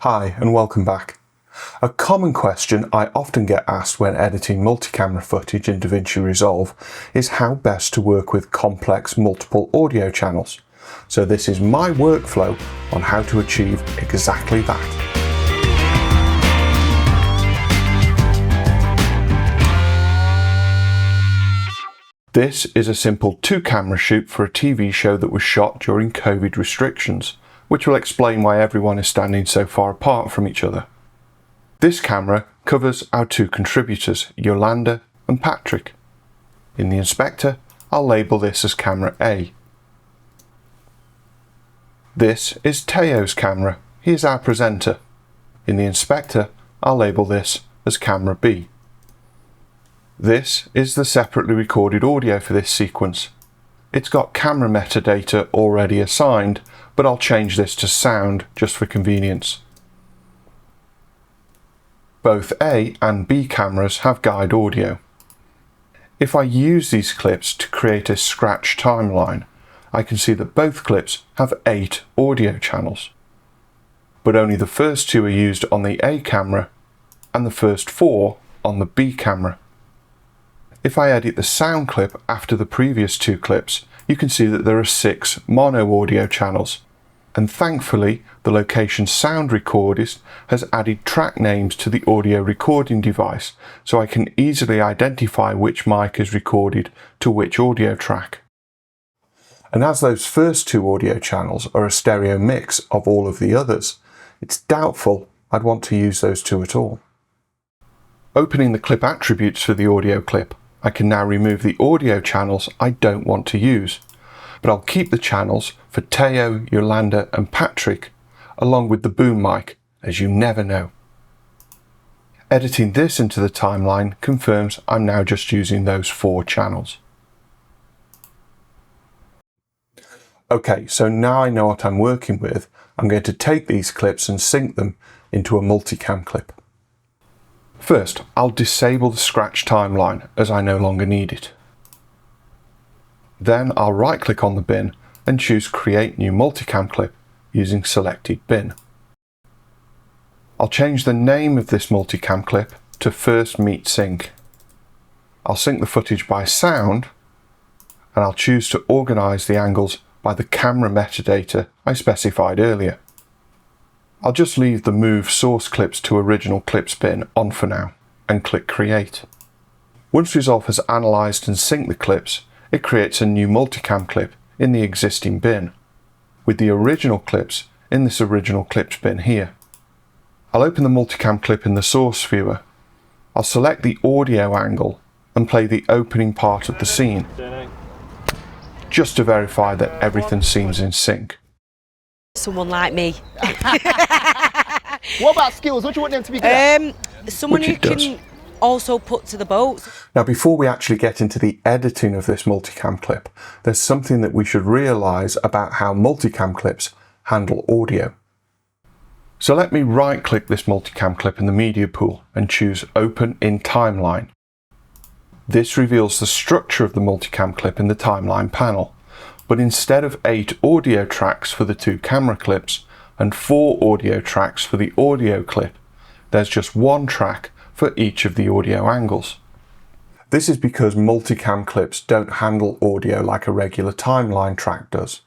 Hi and welcome back. A common question I often get asked when editing multi-camera footage in DaVinci Resolve is how best to work with complex multiple audio channels. So this is my workflow on how to achieve exactly that. This is a simple 2-camera shoot for a TV show that was shot during COVID restrictions, which will explain why everyone is standing so far apart from each other. This camera covers our 2 contributors, Yolanda and Patrick. In the inspector, I'll label this as camera A. This is Teo's camera. He is our presenter. In the inspector, I'll label this as camera B. This is the separately recorded audio for this sequence. It's got camera metadata already assigned, but I'll change this to sound just for convenience. Both A and B cameras have guide audio. If I use these clips to create a scratch timeline, I can see that both clips have 8 audio channels. But only the first 2 are used on the A camera and the first 4 on the B camera. If I edit the sound clip after the previous 2 clips, you can see that there are 6 mono audio channels. And thankfully, the location sound recordist has added track names to the audio recording device, so I can easily identify which mic is recorded to which audio track. And as those first 2 audio channels are a stereo mix of all of the others, it's doubtful I'd want to use those 2 at all. Opening the clip attributes for the audio clip, I can now remove the audio channels I don't want to use, but I'll keep the channels for Teo, Yolanda and Patrick, along with the boom mic, as you never know. Editing this into the timeline confirms I'm now just using those 4 channels. Okay, so now I know what I'm working with, I'm going to take these clips and sync them into a multicam clip. First, I'll disable the scratch timeline as I no longer need it. Then I'll right-click on the bin and choose Create New Multicam Clip using selected bin. I'll change the name of this multicam clip to First Meet Sync. I'll sync the footage by sound, and I'll choose to organise the angles by the camera metadata I specified earlier. I'll just leave the Move Source Clips to Original Clips bin on for now and click Create. Once Resolve has analysed and synced the clips, it creates a new multicam clip in the existing bin, with the original clips in this original clips bin here. I'll open the multicam clip in the source viewer. I'll select the audio angle and play the opening part of the scene, just to verify that everything seems in sync. Someone like me. What about skills? What do you want them to be good at? Someone who can also put to the boat. Now, before we actually get into the editing of this multicam clip, there's something that we should realise about how multicam clips handle audio. So let me right-click this multicam clip in the media pool and choose Open in Timeline. This reveals the structure of the multicam clip in the timeline panel, but instead of 8 audio tracks for the 2 camera clips and 4 audio tracks for the audio clip, there's just 1 track for each of the audio angles. This is because multicam clips don't handle audio like a regular timeline track does.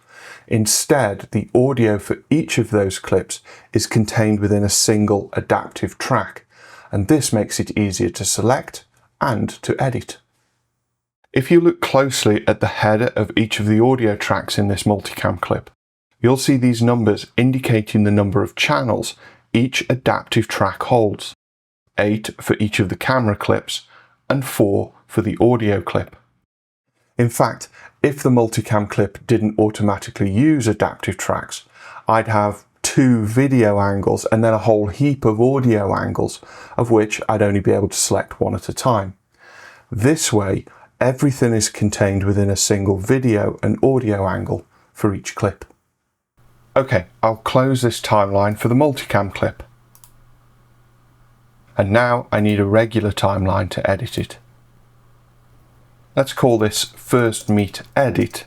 Instead, the audio for each of those clips is contained within a single adaptive track, and this makes it easier to select and to edit. If you look closely at the header of each of the audio tracks in this multicam clip, you'll see these numbers indicating the number of channels each adaptive track holds. 8 for each of the camera clips and 4 for the audio clip. In fact, if the multicam clip didn't automatically use adaptive tracks, I'd have 2 video angles and then a whole heap of audio angles, of which I'd only be able to select 1 at a time. This way, everything is contained within a single video and audio angle for each clip. Okay, I'll close this timeline for the multicam clip. And now I need a regular timeline to edit it. Let's call this First Meet Edit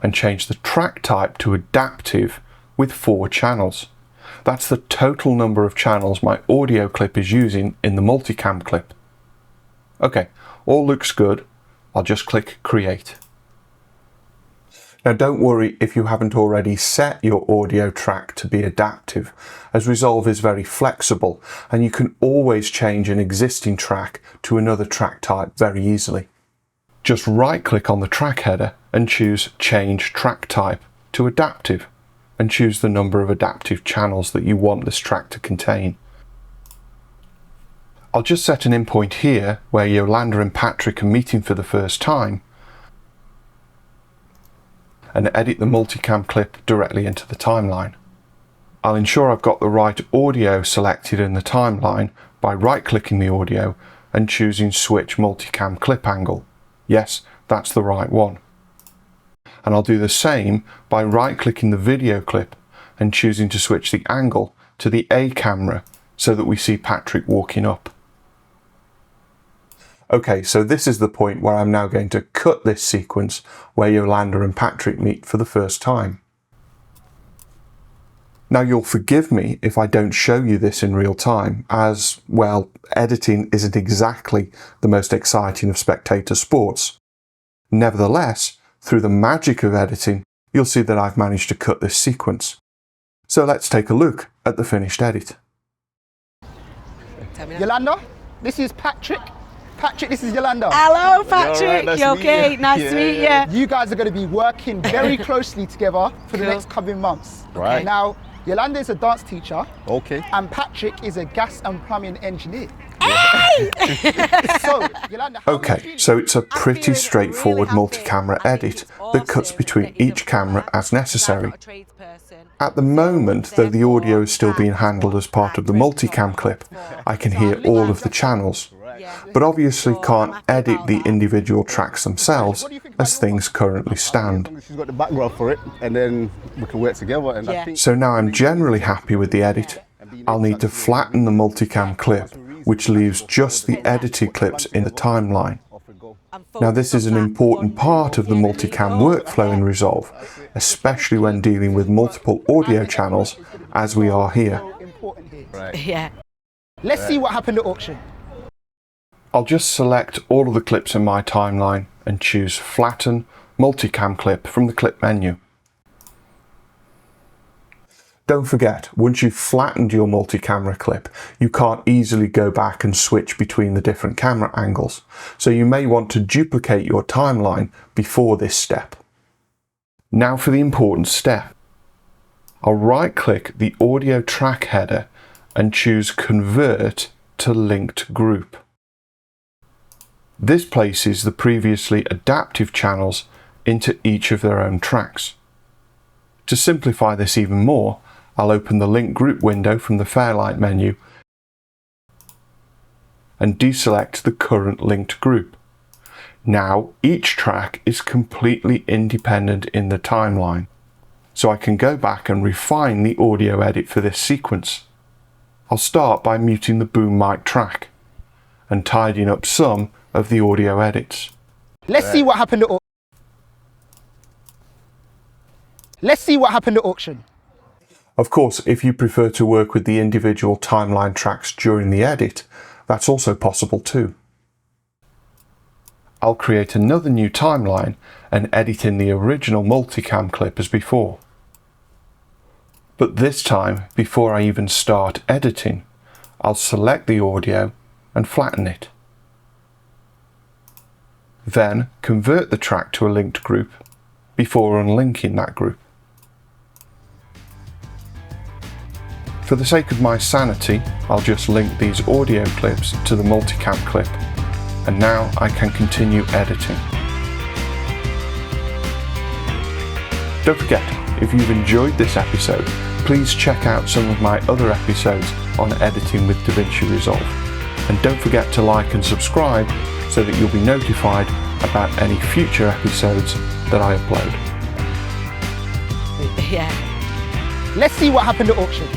and change the track type to adaptive with 4 channels. That's the total number of channels my audio clip is using in the multicam clip. Okay, all looks good. I'll just click Create. Now don't worry if you haven't already set your audio track to be adaptive, as Resolve is very flexible and you can always change an existing track to another track type very easily. Just right-click on the track header and choose Change Track Type to Adaptive and choose the number of adaptive channels that you want this track to contain. I'll just set an endpoint here where Yolanda and Patrick are meeting for the first time and edit the multicam clip directly into the timeline. I'll ensure I've got the right audio selected in the timeline by right-clicking the audio and choosing Switch Multicam Clip Angle. Yes, that's the right one. And I'll do the same by right-clicking the video clip and choosing to switch the angle to the A camera so that we see Patrick walking up. Okay, so this is the point where I'm now going to cut this sequence where Yolanda and Patrick meet for the first time. Now you'll forgive me if I don't show you this in real time, as, well, editing isn't exactly the most exciting of spectator sports. Nevertheless, through the magic of editing, you'll see that I've managed to cut this sequence. So let's take a look at the finished edit. Yolanda, this is Patrick. Patrick, this is Yolanda. Hello, Patrick. Right, nice you okay? Nice to meet you. You guys are going to be working very closely together for the next coming months. Right. Now, Yolanda is a dance teacher. Okay. And Patrick is a gas and plumbing engineer. Hey! So, Yolanda, Okay, so it's a pretty straightforward multi-camera edit that cuts between each camera as necessary. At the moment, though the audio is still being handled as part of the multicam clip, I can hear all of the channels, but obviously can't edit the individual tracks themselves as things currently stand. She's got the background for it, and then we can work together. And I think So now I'm generally happy with the edit. I'll need to flatten the multicam clip, which leaves just the edited clips in the timeline. Now this is an important part of the multicam workflow in Resolve, especially when dealing with multiple audio channels, as we are here. Yeah. Let's see what happened at auction. I'll just select all of the clips in my timeline and choose Flatten Multicam Clip from the clip menu. Don't forget, once you've flattened your multi-camera clip, you can't easily go back and switch between the different camera angles, so you may want to duplicate your timeline before this step. Now for the important step. I'll right-click the audio track header and choose Convert to Linked Group. This places the previously adaptive channels into each of their own tracks. To simplify this even more, I'll open the Link Group window from the Fairlight menu and deselect the current linked group. Now each track is completely independent in the timeline, so I can go back and refine the audio edit for this sequence. I'll start by muting the boom mic track and tidying up some of the audio edits. Let's see what happened at auction. Let's see what happened at auction. Of course, if you prefer to work with the individual timeline tracks during the edit, that's also possible too. I'll create another new timeline and edit in the original multicam clip as before. But this time, before I even start editing, I'll select the audio and flatten it. Then convert the track to a linked group before unlinking that group. For the sake of my sanity, I'll just link these audio clips to the multicam clip, and now I can continue editing. Don't forget, if you've enjoyed this episode, please check out some of my other episodes on editing with DaVinci Resolve. And don't forget to like and subscribe so that you'll be notified about any future episodes that I upload. Yeah. Let's see what happened at auction.